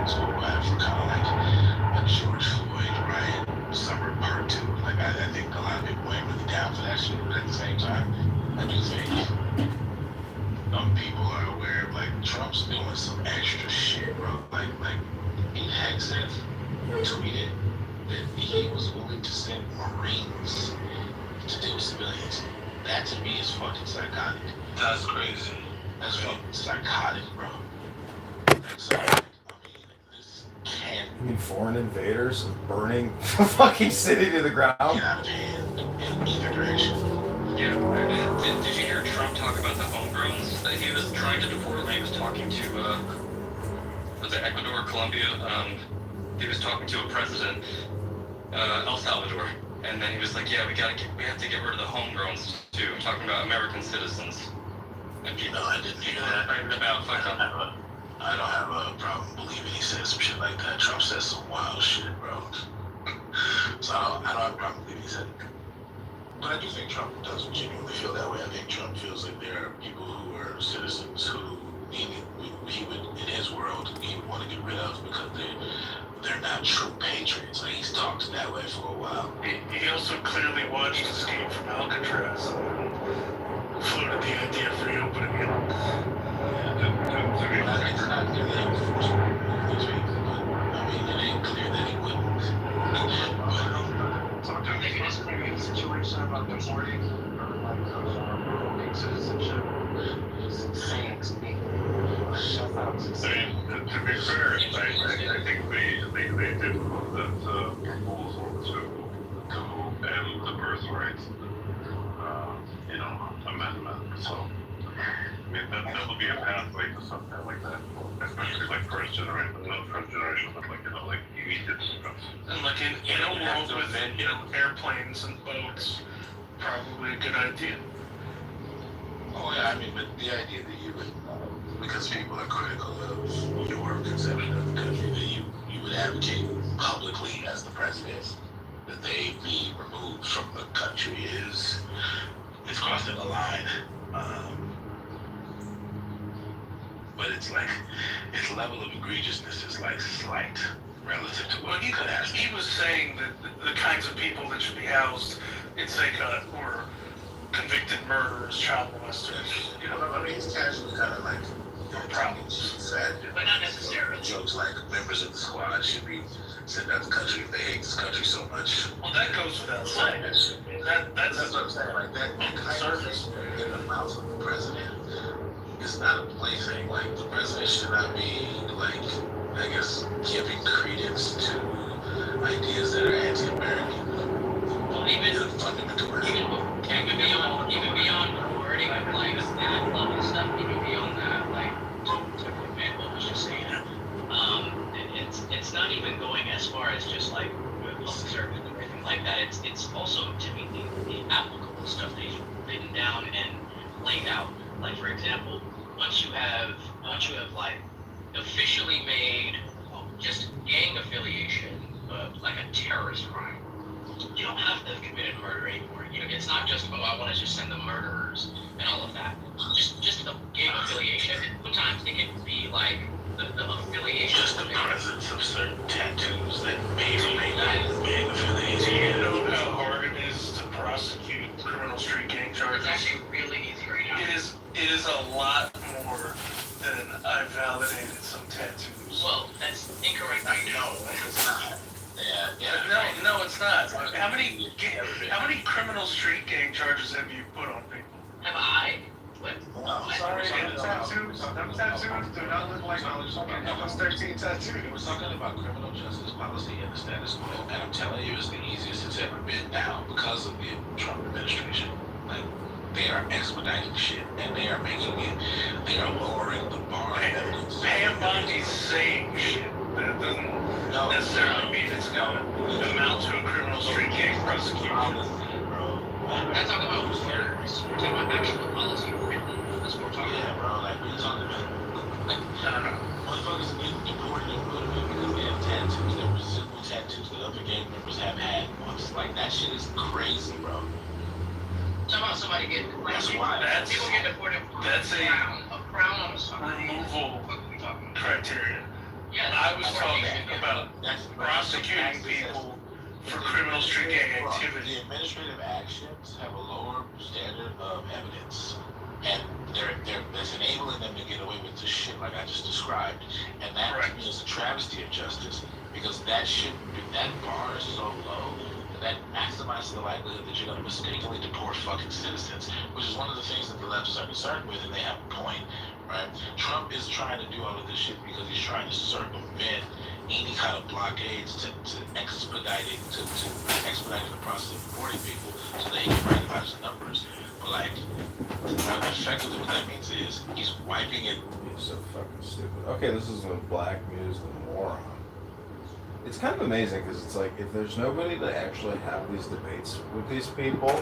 sentiments people have for kind of like a George Floyd riot summer part two. Like I think a lot of people ain't really down for that shit, but at the same time, I do think some people are aware of like Trump's doing some extra shit, bro. Like he had said, tweeted that he was willing to send Marines to deal with civilians. That to me is fucking psychotic. That's crazy. That's fucking psychotic, bro. Like, so, I mean, this can't. You mean foreign invaders burning the fucking city to the ground? Get out of hand in either direction. Yeah. Did you hear Trump talk about the homegrowns that he was trying to deport when he was talking to, was it Ecuador or Colombia? He was talking to a president, El Salvador, and then he was like, yeah, we have to get rid of the homegrowns too, talking about American citizens. And You know, I didn't hear that. about fucking. I don't have a problem believing he said some shit like that. Trump says some wild shit, bro. So I don't have a problem believing he said it. But I do think Trump does genuinely feel that way. I think Trump feels like there are people who are citizens who he would, in his world, he would want to get rid of because they're not true patriots. Like, he's talked that way for a while. He also clearly watched Escape from Alcatraz and floated the idea for reopening it. It's not clear that he was forced to remove these people, but I mean, it ain't clear that he wouldn't. I think it is clear in the situation about deporting or like revoking citizenship is insane to me. Shut up. To be fair, I think they did move that proposal to end the birthright, amendment. So, I mean, that would be a pathway to something like that, especially like first generation, not first generation, but like immediate stuff. And like in a world with airplanes and boats, probably a good idea. Oh yeah, I mean, but the idea that you would, because people are critical of your conception of the country, that you would advocate publicly as the president that they be removed from the country is crossing the line. But it's like, its level of egregiousness is like slight relative to what he could have. He was saying that the kinds of people that should be housed in Saycut were convicted murderers, child molesters. I mean, it's casually kind of like problems, sad, But not necessarily. jokes like members of the squad should be sent out of the country if they hate this country so much. Well, that goes without saying. That's That's what I'm saying. Like that kind of in the mouth of the president is not a plaything. Like the president should not be like, I guess, giving credence to ideas that are anti-American. Well, even fundamental. even beyond wording, like that level stuff, even beyond that, like to prevent what was just saying. It's not even going as far as just like with public service or anything like that. It's also to me the applicable stuff that he's written down and laid out. Like for example, once you have like officially made just gang affiliation like a terrorist crime, you don't have to have committed murder anymore. It's not just I want to just send them murderers and all of that. Just the gang affiliation. Sometimes it can be like the affiliation. Just the presence of certain tattoos that may or may not have gang affiliation. Do you know how hard it is to prosecute criminal street gang charges? It's actually really easy right now. It is a lot more than I validated some tattoos. Well, that's incorrect. I know. It's not. Yeah. No, it's not. How many criminal street gang charges have you put on people? Have I? What? Sorry, tattoos. Them tattoos do not look like those 13 tattoos. We're talking about criminal justice policy and the status quo, and I'm telling you, it's the easiest it's ever been now because of the Trump administration. Like, they are expediting shit, and they are lowering the bar. Pam Bondi's saying shit that doesn't necessarily mean it's going to amount to a criminal street gang prosecution. We're not talking about murders. We're talking about actual policy written. That's what we're talking about. Yeah, bro, like, we're talking about, motherfuckers get deported and motivated because they have tattoos that resemble tattoos that other gang members have had once. Like, that shit is crazy, bro. Talking about somebody getting people get deported for that's a crown on a song. removal What are we talking about? criteria. Yeah, I was talking about That's prosecuting people for criminal street gang activity. The administrative actions have a lower standard of evidence, and that's enabling them to get away with the shit like I just described. And that to me is a travesty of justice, because that bar is so low that maximizes the likelihood that you're going to mistakenly deport fucking citizens, which is one of the things that the leftists are concerned with, and they have a point, right? Trump is trying to do all of this shit because he's trying to circumvent any kind of blockades to expedite the process of deporting people so that he can recognize the numbers. But like, effectively what that means is he's wiping it. He's so fucking stupid. Okay, this is when Black Muse the moron. It's kind of amazing because it's like if there's nobody to actually have these debates with these people,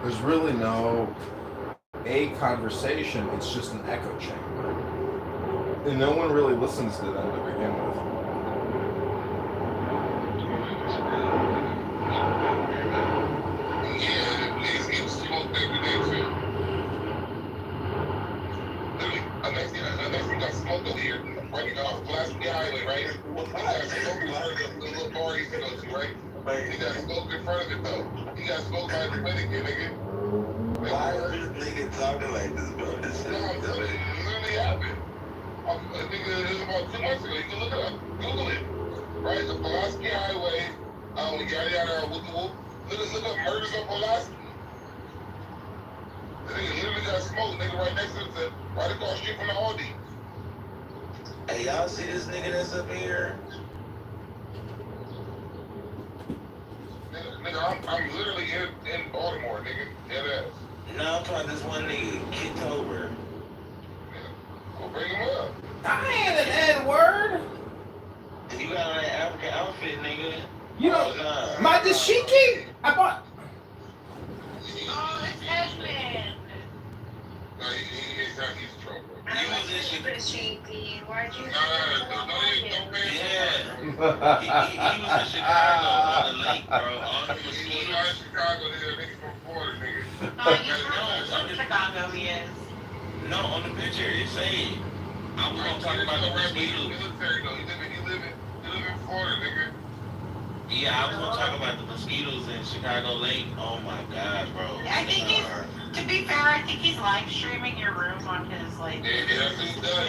there's really no conversation. It's just an echo chamber, and no one really listens to them to begin with. Running off Pulaski Highway, right? He got smoke in front of the little bar he goes to, right? He got smoke in front of it, though. He got smoke by the Dominican, nigga. Why is this nigga talking like this, bro? This is literally happened. Nigga, this was about 2 months ago. You can look it up. Google it. Right? The Pulaski Highway, yada yada, whoop whoop. Look up murders on Pulaski. The nigga literally got smoke, nigga, right next to him, right across the street from the Aldi. Hey, y'all see this nigga that's up here? Nigga, I'm literally in Baltimore, nigga. Dead ass. No, I'm talking this one nigga, Kitover. Go bring him up. I ain't an N-word. You got on that African outfit, nigga. You know, my dashiki. I bought. Oh, it's Edmund. No, he's not. He's trouble. You was in Chicago. Shaky. Why'd you? No, don't pay Yeah. He was in Chicago on the lake, bro. On the He's mosquitoes. not in Chicago, nigga from Florida, nigga. Oh, he's from Chicago, he is. No, on the picture, it say, I was gonna talk about the mosquitoes. Military, though. He live in Florida, nigga. Yeah, I was gonna talk about the mosquitoes in Chicago Lake. Oh my gosh, bro. I think he's, to be fair, I think he's live streaming your room on his, like, Yeah, that's what he does.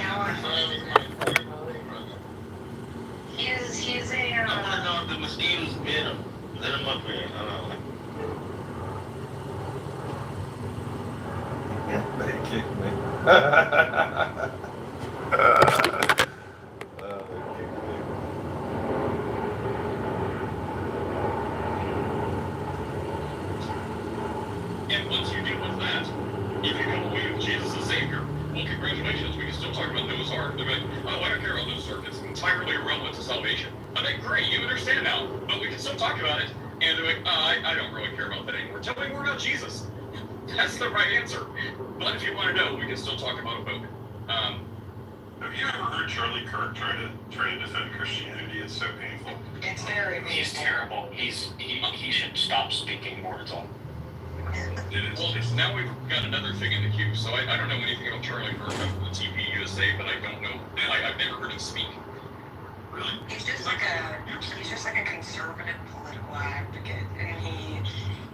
he's a, I wanna know if the mosquitoes bit him. Let him up here. I don't know. They kicked me. And once you deal with that, if you come away with Jesus as Savior, well, congratulations, we can still talk about Noah's Ark. They're like, oh, I don't care about Noah's Ark, it's entirely irrelevant to salvation. I'm like, great, you understand now, but we can still talk about it. And they're like, I don't really care about that anymore. Tell me more about Jesus. That's the right answer. But if you want to know, we can still talk about a book. Have you ever heard Charlie Kirk try to defend Christianity? It's so painful. it's very, He's terrible. He should stop speaking words on. Well, now we've got another thing in the queue, so I don't know anything about Charlie Kirk of the TV USA, but I don't know. I've never heard him speak. Really? he's just like a conservative political advocate, and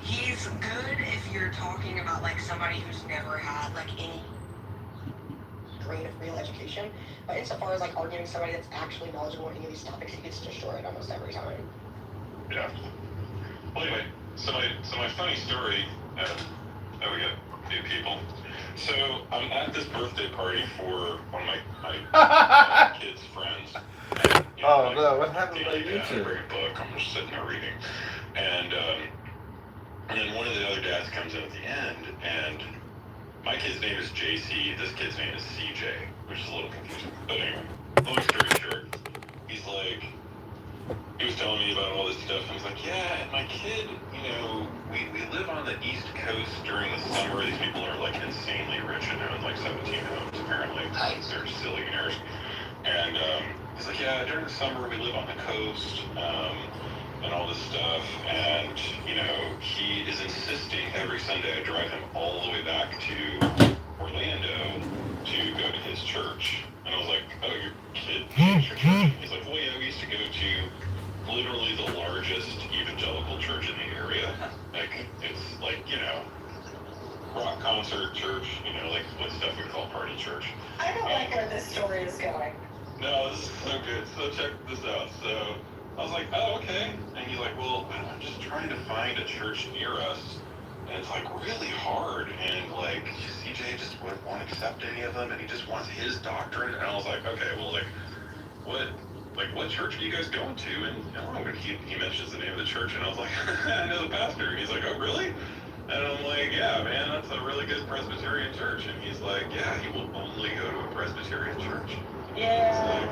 he's good if you're talking about, like, somebody who's never had, like, any grade of real education, but insofar as, like, arguing somebody that's actually knowledgeable on any of these topics, he gets destroyed almost every time. Yeah. Well, anyway, so my funny story. We got new people. So I'm at this birthday party for one of my kids' friends. And, you know, Oh no, what happened to I YouTube? bring a book. I'm just sitting there reading, and then one of the other dads comes in at the end, and my kid's name is JC. This kid's name is CJ, which is a little confusing. But anyway, long story short, he's like, he was telling me about all this stuff, and he's like, yeah, and my kid, you know, we live on the East Coast during the summer. These people are like insanely rich and own like 17 homes apparently. They're zillionaires. And he's like, yeah, during the summer we live on the coast, and all this stuff, and, you know, he is insisting every Sunday I drive him all the way back to Orlando to go to his church. And I was like, oh, your kid It's like, rock concert, church, like what stuff we call party church. I don't like where this story is going. No, this is so good. So check this out. So I was like, oh, okay. And he's like, well, I'm just trying to find a church near us. And it's like really hard. And like, CJ just won't accept any of them. And he just wants his doctrine. And I was like, okay, well, what church are you guys going to? And he mentions the name of the church. And I was like, I know the pastor. And he's like, oh, really? And I'm like, yeah, man, that's a really good Presbyterian church. And he's like, yeah, he will only go to a Presbyterian church. Yeah.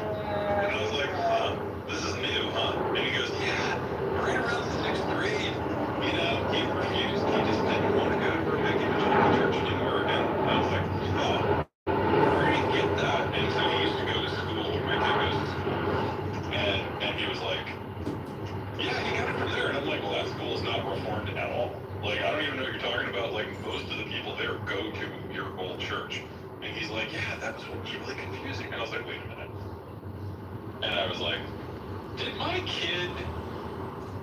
And I was like, huh, this is new, huh? And he goes, yeah, right around the 6th grade, he refused. He just didn't want to go to a big evangelical church anymore. And I was like, huh, where did he get that? And so he used to go to school. My kid goes to school. And he was like, yeah, he got it from there. And I'm like, well, that school is not reformed at all. Like, I don't even know what you're talking about. Like, most of the people there go to your old church. And he's like, yeah, that was what was really confusing. And I was like, wait a minute. And I was like, did my kid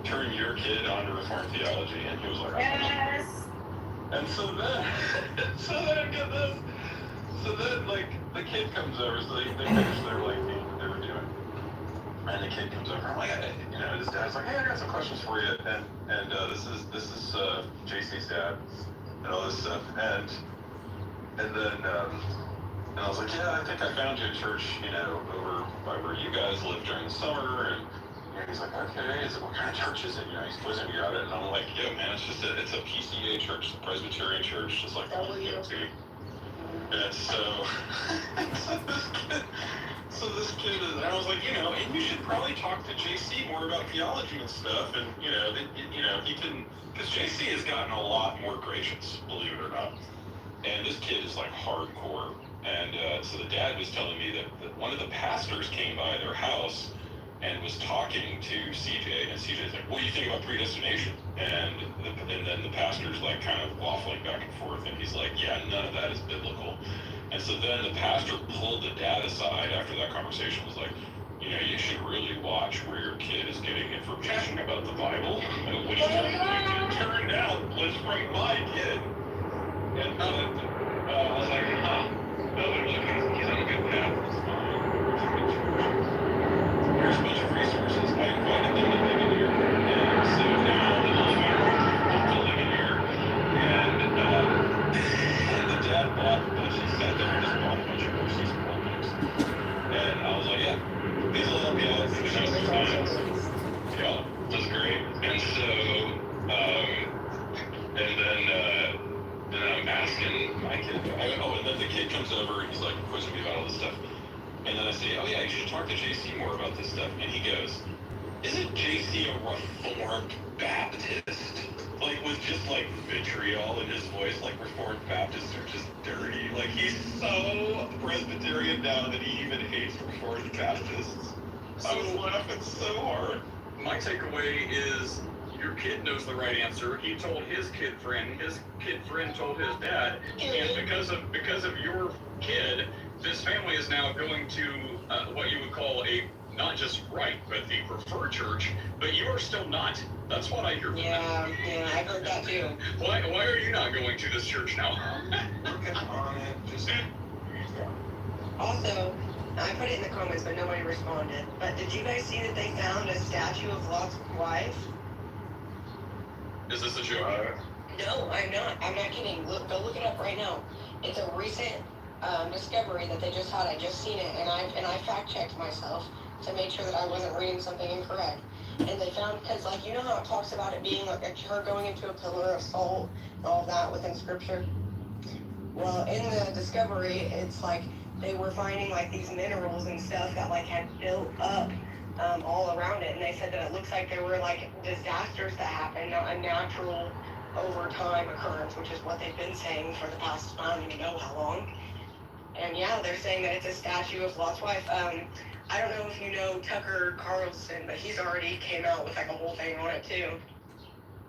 turn your kid on to Reformed theology? And he was like, yes. And so then, get this. So then, like, the kid comes over, so they finish their, like, thing that they were doing. And the kid comes over, I'm like, his dad's like, hey, I got some questions for you. And this is JC's dad, and all this stuff. And then, and I was like, yeah, I think I found you a church, over by where you guys live during the summer. And he's like, okay, what kind of church is it? He's quizzing me about it. And I'm like, yeah, man, it's a PCA church, a Presbyterian church, just like the one you go to. And so, this kid is, and I was like, and you should probably talk to JC more about theology and stuff. And, he can, because JC has gotten a lot more gracious, believe it or not. And this kid is like hardcore. And so the dad was telling me that one of the pastors came by their house and was talking to CJ, and CJ's like, what do you think about predestination? And then the pastor's like kind of waffling back and forth, and he's like, yeah, none of that is biblical. And so then the pastor pulled the dad aside after that conversation, was like, you should really watch where your kid is getting information about the Bible, which turned out was from my kid. And I was like, huh. No, but look, he's on a good path. It's fine. It's a good church. Here's a bunch of resources. I invited them to live in here. And so now the little family to live in here. And the dad bought a bunch. He sat there and just bought a bunch of groceries for all books. And I was like, yeah, these will help you out. Yeah, that's great. And so, then I'm asking my kid, and then the kid comes over and he's like quizzing me about all this stuff. And then I say, oh yeah, you should talk to JC more about this stuff. And he goes, isn't JC a Reformed Baptist? Like with just like vitriol in his voice, like Reformed Baptists are just dirty. Like he's so Presbyterian now that he even hates Reformed Baptists. I was laughing so hard. My takeaway is your kid knows the right answer. He told his kid friend told his dad, and because of your kid, this family is now going to what you would call a not just right, but the preferred church. But you are still not. That's what I hear. Yeah, I've heard that too. Why are you not going to this church now? Working on it. Just Also, I put it in the comments, but nobody responded. But did you guys see that they found a statue of Lot's wife? Is this a joke? No, I'm not. I'm not kidding. Go look it up right now. It's a recent discovery that they just had. I just seen it, and I fact checked myself to make sure that I wasn't reading something incorrect. And they found, because like you know how it talks about it being like her going into a pillar of salt and all that within scripture. Well, in the discovery, it's like they were finding like these minerals and stuff that like had built up all around it, and they said that it looks like there were like disasters that happened, not a natural over time occurrence, which is what they've been saying for the past I don't even know how long. And yeah, they're saying that it's a statue of Lot's wife. I don't know if you know Tucker Carlson, but he's already came out with like a whole thing on it too.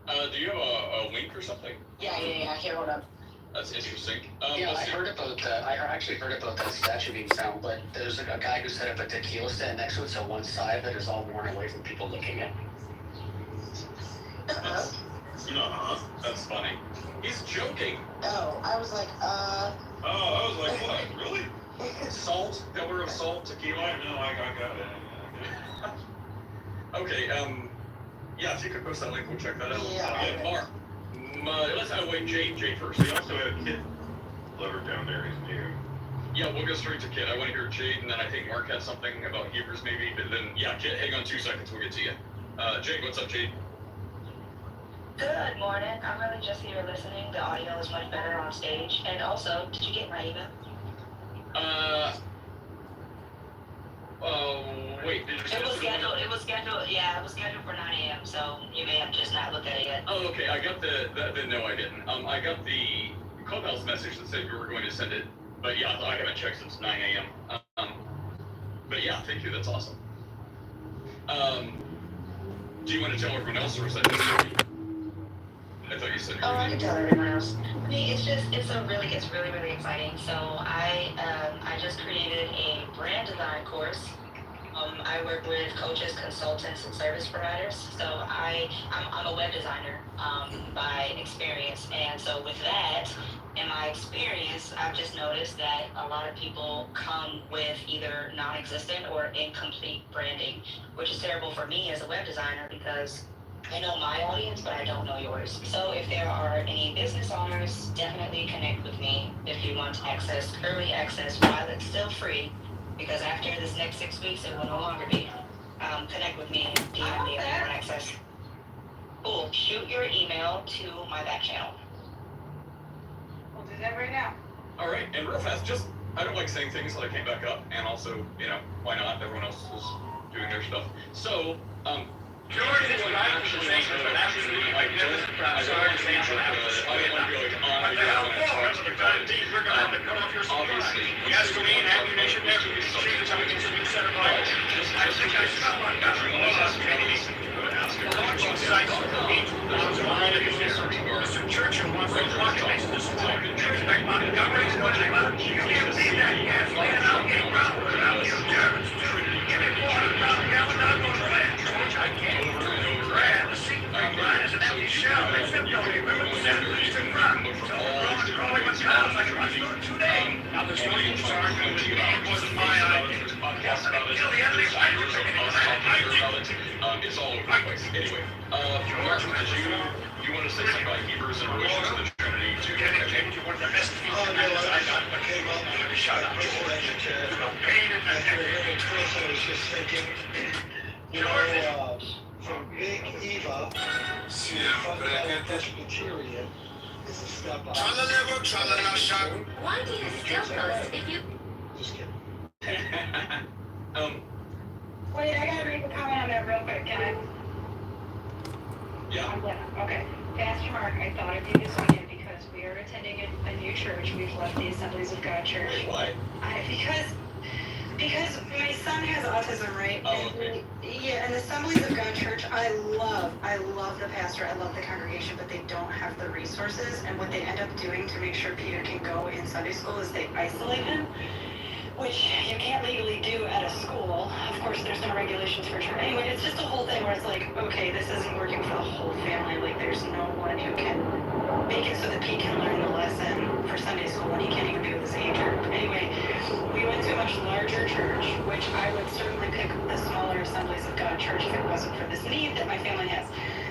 Do you have a link or something? Yeah. Here, hold up. That's interesting. Yeah, I heard about that. I actually heard about that statue being found, but there's a guy who set up a tequila stand next to it, so one side of it is all worn away from people looking at. That's funny. He's joking. Oh, I was like, Oh, I was like, what? Really? Salt, pillar of salt, tequila. No, I got it. Okay, yeah, if you could post that link, we'll check that out. Yeah. Mark, let's wait, Jay first. We also had a kid lover down there. He's new. Yeah, we'll go straight to Kit. I want to hear Jade, and then I think Mark had something about Hebrews maybe, but then, yeah, Kit, hang on 2 seconds, we'll get to you. Jade, what's up, Jade? Good morning. I'm really just here listening. The audio is much better on stage. And also, did you get my email? Wait, did you It was scheduled for 9 a.m., so you may have just not looked at it yet. Oh, okay, I got no, I didn't. I got the Clubhouse message that said you were going to send it, but yeah, I haven't checked since 9 a.m. But yeah, thank you, that's awesome. Do you want to tell everyone else, or is that just me? I thought you said you were I can tell everyone else. I mean, it's really, really exciting. So I just created a brand design course. I work with coaches, consultants, and service providers. So I'm a web designer by experience, and so with that, in my experience, I've just noticed that a lot of people come with either non-existent or incomplete branding, which is terrible for me as a web designer because I know my audience, but I don't know yours. So if there are any business owners, definitely connect with me if you want access, early access, while it's still free, because after this next 6 weeks, it will no longer be. Connect with me and DM me if you want access. Cool. Shoot your email to my back channel. we'll do that right now. All right, and real fast, just, I don't like saying things that I came back up, and also, why not? Everyone else is doing their stuff. So, George is right. I don't want to be like on the ground and talk to you about it. Obviously, Yes, we need ammunition there. We can see something to be said about it. I think I saw one guy who was asking me to ask a launching site Mr. Churchill wants to block it. This is what the church back Montgomery's what they want. You can't see that. You can't see it. I'll get around without you Germans. Give it $1 gallon out on the land. George, I can't. Brad, the secret line is an empty shell. It's them don't remember the center of Eastern Front. So we're growing with cows like a rush for 2 days. Now the Unions are arguing with you. It wasn't my idea. Yes, I mean, kill the enemy. It's all over the place. Anyway, Mark, you want to say something about Hebrews and relation to the Trinity too? You want the best people I got. Shut up. Pain in the neck. I was just thinking, from Big Eva to fundamental Presbyterian is a step up. Why do you still post if you... Just kidding. Wait, I gotta read the comment on that real quick, can I? Yeah. Okay. Pastor Mark, I thought of you this weekend because we are attending a new church. We've left the Assemblies of God Church. Why? Because my son has autism, right? Oh, okay. Yeah, and the Assemblies of God Church, I love the pastor, I love the congregation, but they don't have the resources. And what they end up doing to make sure Peter can go in Sunday school is they isolate him, which you can't legally do at a school. Of course, there's no regulations for church. Anyway, it's just a whole thing where it's like, okay, this isn't working for the whole family. Like, there's no one who can make it so that Pete can learn the lesson for Sunday school when he can't even be with his age group. Anyway, we went to a much larger church, which I would certainly pick the smaller Assemblies of God church if it wasn't for this need that my family has.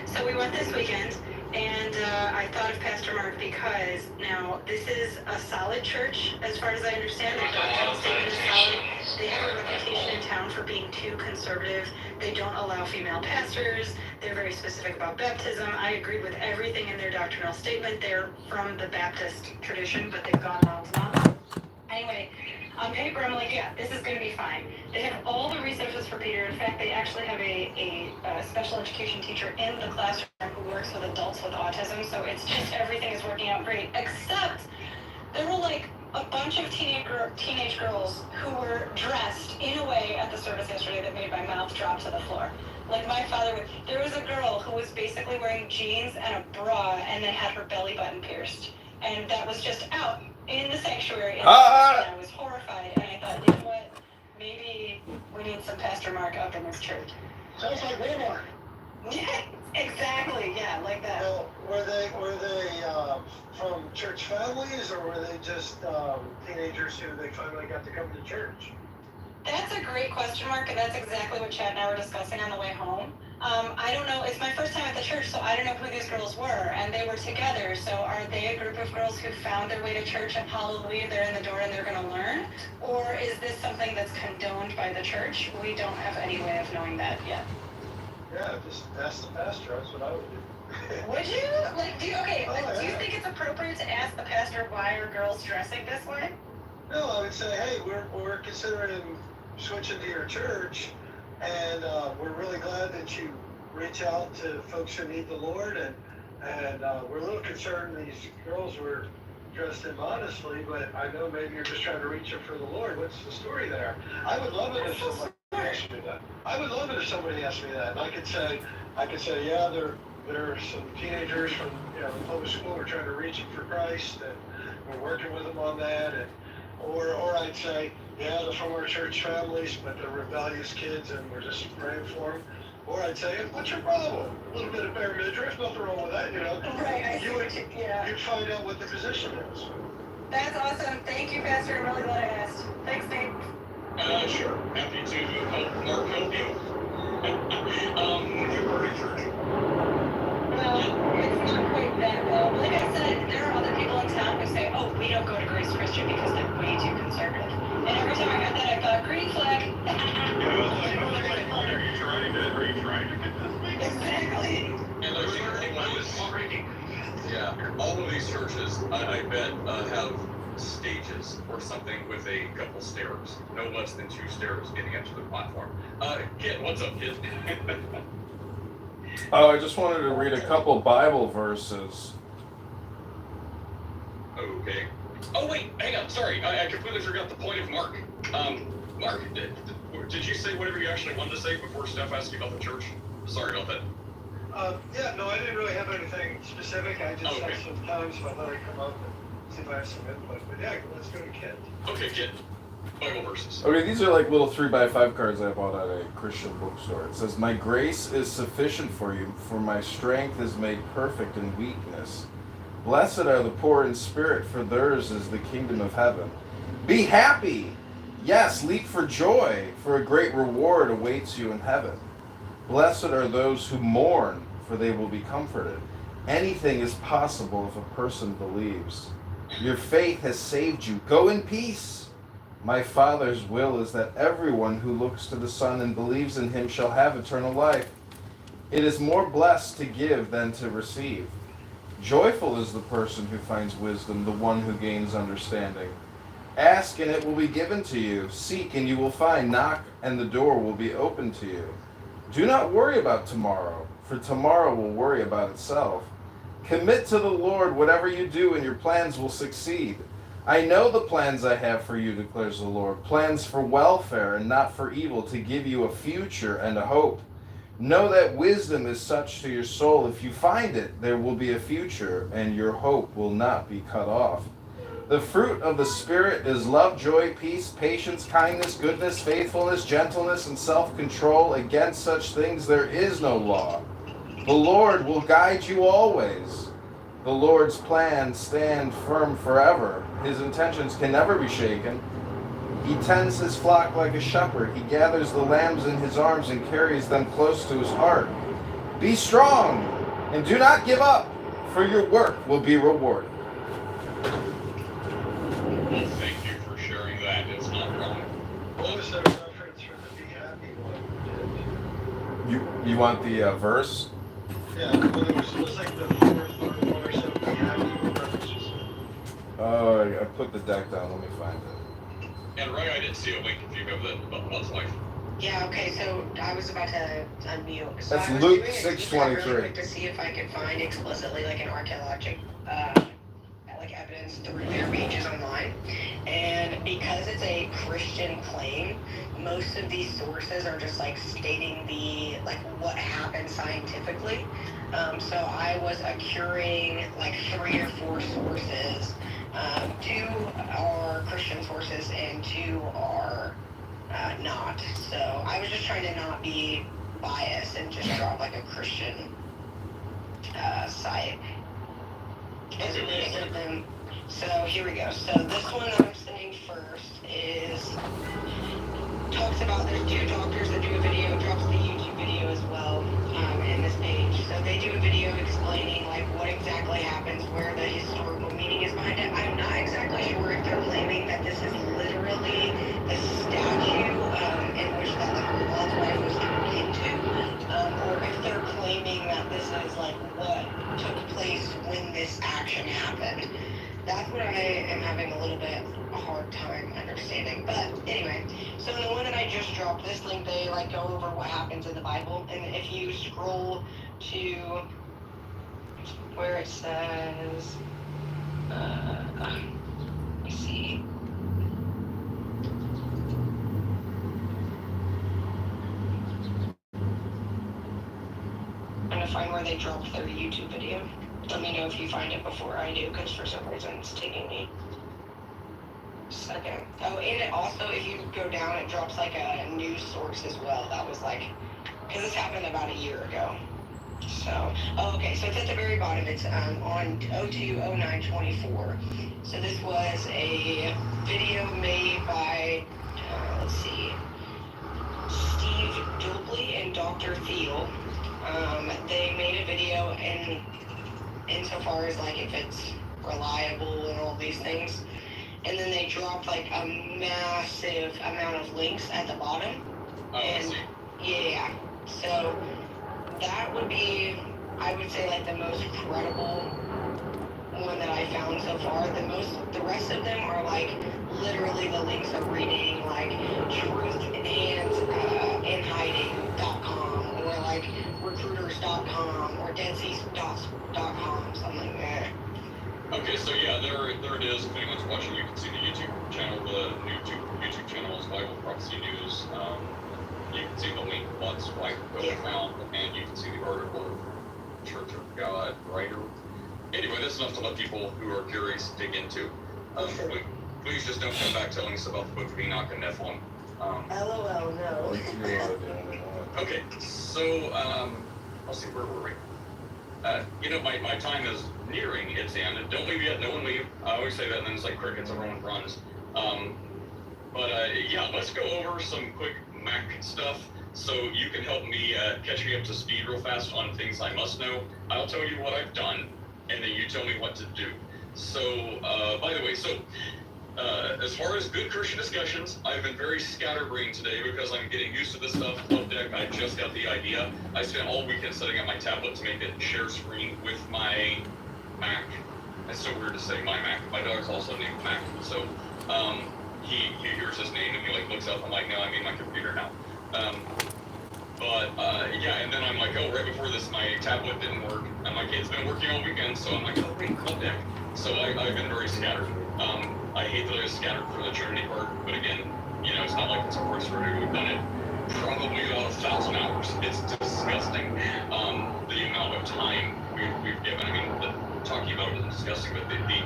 So we went this weekend, and I thought of Pastor Mark because now this is a solid church, as far as I understand. Their doctrinal statement is solid. They have a reputation in town for being too conservative. They don't allow female pastors. They're very specific about baptism. I agree with everything in their doctrinal statement. They're from the Baptist tradition, but they've gone miles on. Anyway, on paper, I'm like, yeah, this is going to be fine. They have all the resources for Peter. In fact, they actually have a special education teacher in the classroom who works with adults with autism. So it's just everything is working out great, except there were like a bunch of teenage girls who were dressed in a way at the service yesterday that made my mouth drop to the floor. Like my father, there was a girl who was basically wearing jeans and a bra and then had her belly button pierced. And that was just out in the sanctuary. And I was horrified. And I thought, you know what? Maybe we need some Pastor Mark up in this church. Sounds like Walmart. Yeah, exactly. Yeah, like that. Well, were they from church families, or were they just teenagers who they finally got to come to church? That's a great question, Mark, and that's exactly what Chad and I were discussing on the way home. I don't know. It's my first time at the church, so I don't know who these girls were, and they were together. So are they a group of girls who found their way to church and hallelujah, they're in the door and they're going to learn? Or is this something that's condoned by the church? We don't have any way of knowing that yet. Yeah, just ask the pastor. That's what I would do. Would you? Like, do you think it's appropriate to ask the pastor why are girls dressing this way? No, I would say, hey, we're considering switching to your church, and we're really glad that you reach out to folks who need the Lord, and we're a little concerned these girls were dressed immodestly, but I know maybe you're just trying to reach them for the Lord. What's the story there? I would love it if somebody asked me that. I would love it if somebody asked me that, and I could say, yeah, there are some teenagers from the public school who are trying to reach them for Christ, and we're working with them on that, and or I'd say, yeah, they're from our church families, but they're rebellious kids, and we're just praying for them. Or I'd say, what's your problem? A little bit of bare midriff, nothing wrong with that, Right, You'd find out what the position is. That's awesome. Thank you, Pastor. I'm really glad I asked. Thanks, Nate. Sure. Happy to help Mark help you. You were in church. Well, it's not quite that though. Like I said, there are other people in town who say, oh, we don't go to Grace Christian because they're way too conservative. And every time I heard that, I thought, green flag. Are you trying to get this thing? Exactly. And I think all of these churches, I bet, have stages or something with a couple stairs, no less than 2 stairs getting up to the platform. Kid, what's up, kid? Oh, I just wanted to read a couple Bible verses. Okay. Oh wait, hang on. Sorry, I completely forgot the point of Mark. Mark, did you say whatever you actually wanted to say before Steph asked you about the church? Sorry about that. Yeah, no, I didn't really have anything specific. I just had some time, so I thought I'd come up and see if I have some input. But yeah, let's go to Kit. Okay, kid. Bible verses. Okay, these are like little 3x5 cards I bought at a Christian bookstore. It says, my grace is sufficient for you, for my strength is made perfect in weakness. Blessed are the poor in spirit, for theirs is the kingdom of heaven. Be happy! Yes, leap for joy, for a great reward awaits you in heaven. Blessed are those who mourn, for they will be comforted. Anything is possible if a person believes. Your faith has saved you. Go in peace. My Father's will is that everyone who looks to the Son and believes in him shall have eternal life. It is more blessed to give than to receive. Joyful is the person who finds wisdom, the one who gains understanding. Ask and it will be given to you. Seek and you will find. Knock and the door will be opened to you. Do not worry about tomorrow, for tomorrow will worry about itself. Commit to the Lord whatever you do and your plans will succeed. I know the plans I have for you, declares the Lord, plans for welfare and not for evil, to give you a future and a hope. Know that wisdom is such to your soul. If you find it, there will be a future, and your hope will not be cut off. The fruit of the Spirit is love, joy, peace, patience, kindness, goodness, faithfulness, gentleness, and self-control. Against such things there is no law. The Lord will guide you always. The Lord's plans stand firm forever. His intentions can never be shaken. He tends his flock like a shepherd. He gathers the lambs in his arms and carries them close to his heart. Be strong and do not give up, for your work will be rewarded. Well, thank you for sharing that. It's not wrong. What was the reference for the Be Happy one? You want the verse? Yeah, well, it was like the fourth one or something. Be Happy references. Oh, I put the deck down. Let me find it. And Ray, I didn't see a link if you have that about Lot's life. Yeah, okay, so I was about to unmute. So That's I was Luke doing a 6:23. really quick to see if I could find explicitly like an archaeologic like evidence through their pages online. And because it's a Christian claim, most of these sources are just like stating the like what happened scientifically. So I was accruing like 3 or 4 sources. 2 are Christian sources and 2 are not. So I was just trying to not be bias and just drop like a Christian site. Is most of them. So here we go. So this one that I'm sending first is talks about there's two doctors that do a video, drops the YouTube video as well in this page. So they do a video explaining like what exactly happens, where the historical meaning is behind it. I'm not exactly sure if they're claiming that this is literally the statue in which that Lord's wife was turned into, or if they're claiming that this is like what took place when this action happened. That's what I am having a little bit a hard time understanding. But anyway, so the one that I just dropped, this link, they like go over what happens in the Bible, and if you scroll to where it says, let me see. I'm gonna find where they dropped their YouTube video. Let me know if you find it before I do, because for some reason it's taking me a second. Oh, and it also, if you go down, it drops like a news source as well. That was like, because this happened about a year ago. So, oh, okay, so it's at the very bottom. It's on 02/09/24. So this was a video made by, let's see, Steve Dubley and Dr. Thiel. They made a video, and insofar as like if it's reliable and all these things, and then they dropped like a massive amount of links at the bottom. Oh, and yeah, so that would be, I would say, like the most credible one that I found so far. The rest of them are like literally the links are reading like truthandinhiding.com or like recruiters.com or deadseas.com, something like that. Okay, so yeah, there it is. If anyone's watching, you can see the YouTube channel. The new YouTube channel is Bible Prophecy News. You can see the link once White found, and you can see the article, Church of God writer. Anyway, that's enough to let people who are curious dig into. Please just don't come back telling us about the book of Enoch and Nephilim. LOL, no. Okay, so let's see, where were we? My time is nearing its end. Don't leave yet, no one leave. I always say that, and then it's like crickets, everyone runs. Yeah, let's go over some quick Mac stuff so you can help me catch me up to speed real fast on things I must know. I'll tell you what I've done, and then you tell me what to do. So, by the way, as far as good Christian discussions, I've been very scatterbrained today because I'm getting used to this stuff. Club Deck, I just got the idea. I spent all weekend setting up my tablet to make it share screen with my Mac. It's so weird to say my Mac. My dog's also named Mac. So, he hears his name and he like looks up. I'm like, no, I mean my computer now. Yeah, and then I'm like, oh, right before this, my tablet didn't work. I'm like, it's been working all weekend, so I'm like, oh, wait, Club Deck. So I've been very scattered. I hate that I was scattered for the Trinity part, but again, it's not like it's a horse for who we've done it probably about 1,000 hours. It's disgusting. The amount of time we've given. I mean, talking about it is disgusting, but the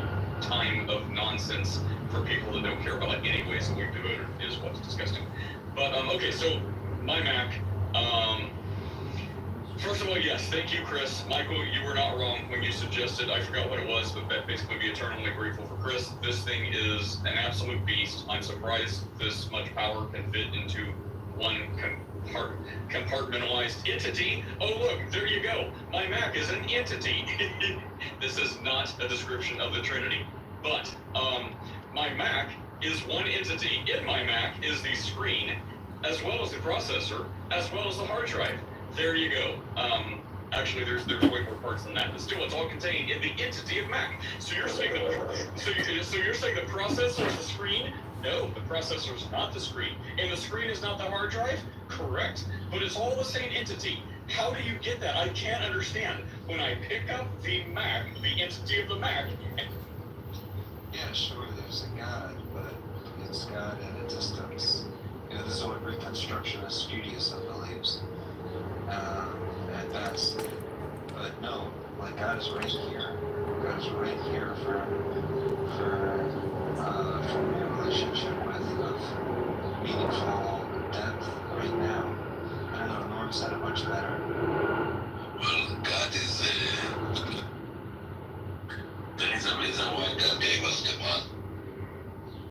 time of nonsense for people that don't care about it anyways that we've devoted is what's disgusting. But, okay, so my Mac, first of all, yes, thank you, Chris. Michael, you were not wrong when you suggested, I forgot what it was, but that basically be eternally grateful for Chris. This thing is an absolute beast. I'm surprised this much power can fit into one compartmentalized entity. Oh, look, there you go. My Mac is an entity. This is not a description of the Trinity. But my Mac is one entity. In my Mac is the screen, as well as the processor, as well as the hard drive. There you go. Actually, there's way more parts than that, but still, it's all contained in the entity of Mac. So you're saying you're saying the processor is the screen? No, the processor is not the screen, and the screen is not the hard drive. Correct, but it's all the same entity. How do you get that? I can't understand. When I pick up the Mac, the entity of the Mac. Yeah, sure, there's a God, but it's God at a distance. This is what Reconstructionist Judaism believes. At best. But no, like God is right here. God is right here for me a relationship with of meaningful depth right now. I don't know, Norm have said it much better. Well, God is the reason why God gave us the man.